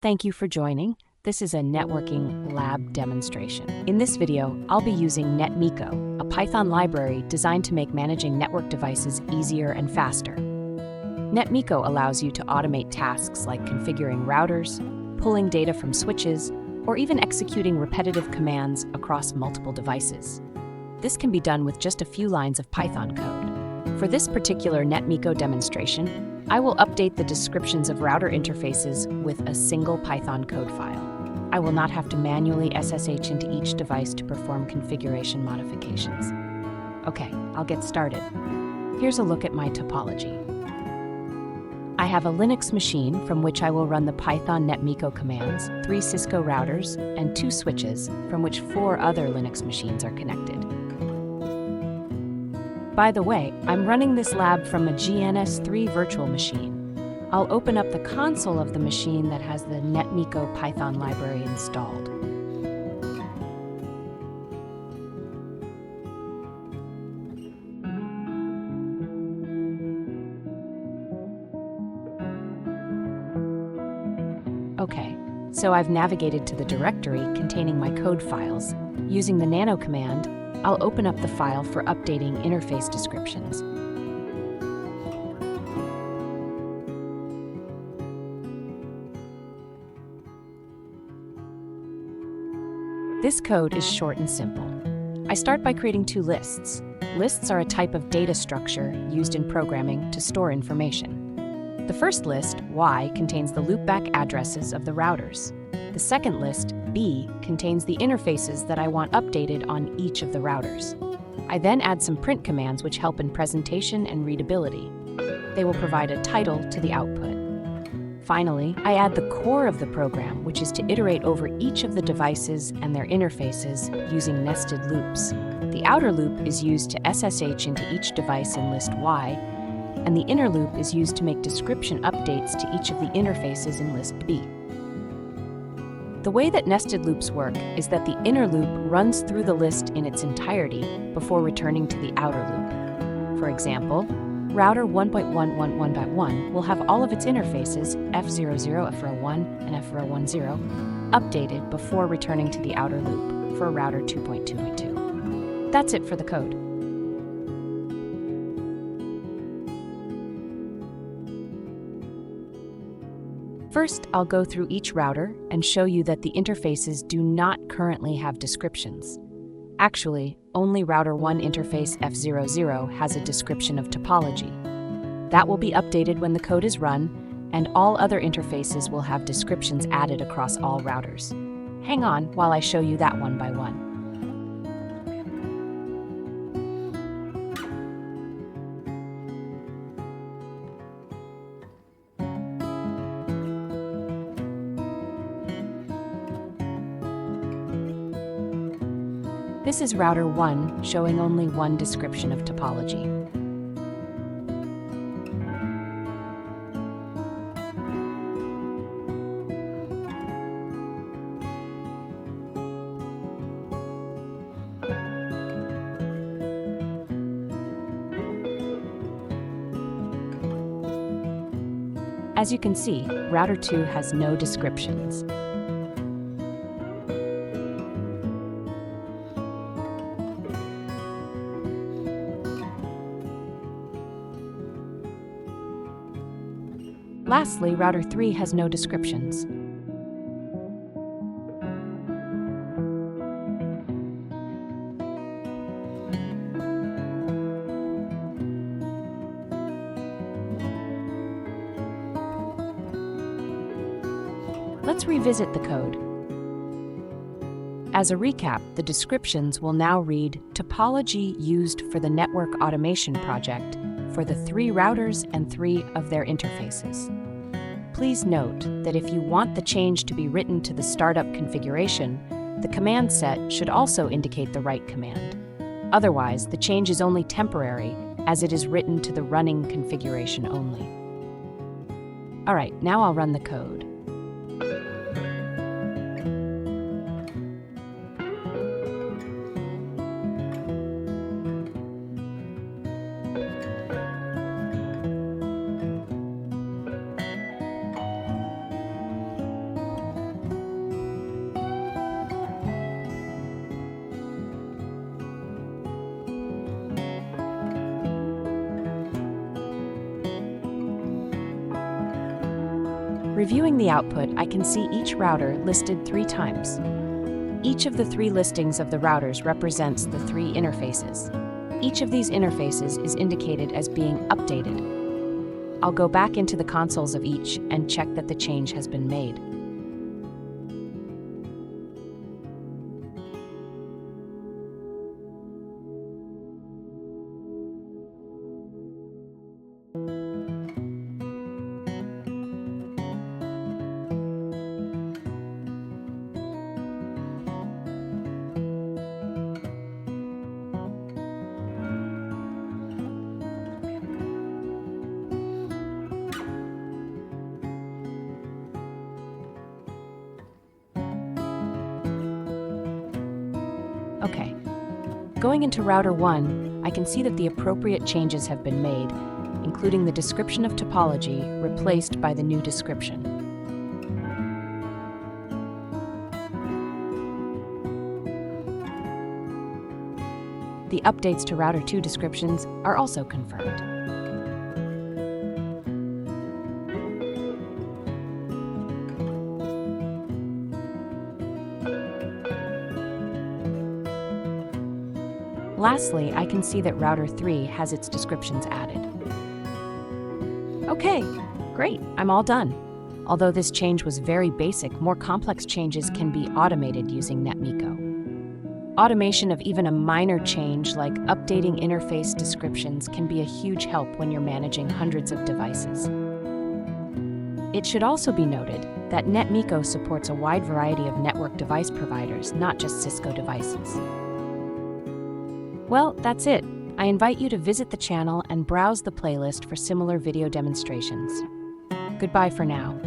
Thank you for joining. This is a networking lab demonstration. In this video, I'll be using Netmiko, a Python library designed to make managing network devices easier and faster. Netmiko allows you to automate tasks like configuring routers, pulling data from switches, or even executing repetitive commands across multiple devices. This can be done with just a few lines of Python code. For this particular Netmiko demonstration, I will update the descriptions of router interfaces with a single Python code file. I will not have to manually SSH into each device to perform configuration modifications. Okay, I'll get started. Here's a look at my topology. I have a Linux machine from which I will run the Python Netmiko commands, 3 Cisco routers, and 2 switches from which 4 other Linux machines are connected. By the way, I'm running this lab from a GNS3 virtual machine. I'll open up the console of the machine that has the Netmiko Python library installed. Okay, so I've navigated to the directory containing my code files. Using the nano command, I'll open up the file for updating interface descriptions. This code is short and simple. I start by creating 2 lists. Lists are a type of data structure used in programming to store information. The first list, Y, contains the loopback addresses of the routers. The second list, B, contains the interfaces that I want updated on each of the routers. I then add some print commands which help in presentation and readability. They will provide a title to the output. Finally, I add the core of the program, which is to iterate over each of the devices and their interfaces using nested loops. The outer loop is used to SSH into each device in list Y, and the inner loop is used to make description updates to each of the interfaces in list B. The way that nested loops work is that the inner loop runs through the list in its entirety before returning to the outer loop. For example, router 1.111.1 will have all of its interfaces F00, F01, and F010 updated before returning to the outer loop for router 2.2.2. That's it for the code. First, I'll go through each router and show you that the interfaces do not currently have descriptions. Actually, only router 1 interface F00 has a description of topology. That will be updated when the code is run, and all other interfaces will have descriptions added across all routers. Hang on while I show you that one by one. This is router 1, showing only one description of topology. As you can see, router 2 has no descriptions. Lastly, router 3 has no descriptions. Let's revisit the code. As a recap, the descriptions will now read topology used for the network automation project for the 3 routers and 3 of their interfaces. Please note that if you want the change to be written to the startup configuration, the command set should also indicate the right command. Otherwise, the change is only temporary, as it is written to the running configuration only. All right, now I'll run the code. Reviewing the output, I can see each router listed 3 times. Each of the 3 listings of the routers represents the 3 interfaces. Each of these interfaces is indicated as being updated. I'll go back into the consoles of each and check that the change has been made. Okay. Going into router 1, I can see that the appropriate changes have been made, including the description of topology replaced by the new description. The updates to router 2 descriptions are also confirmed. Lastly, I can see that router 3 has its descriptions added. Okay, great, I'm all done. Although this change was very basic, more complex changes can be automated using Netmiko. Automation of even a minor change like updating interface descriptions can be a huge help when you're managing hundreds of devices. It should also be noted that Netmiko supports a wide variety of network device providers, not just Cisco devices. Well, that's it. I invite you to visit the channel and browse the playlist for similar video demonstrations. Goodbye for now.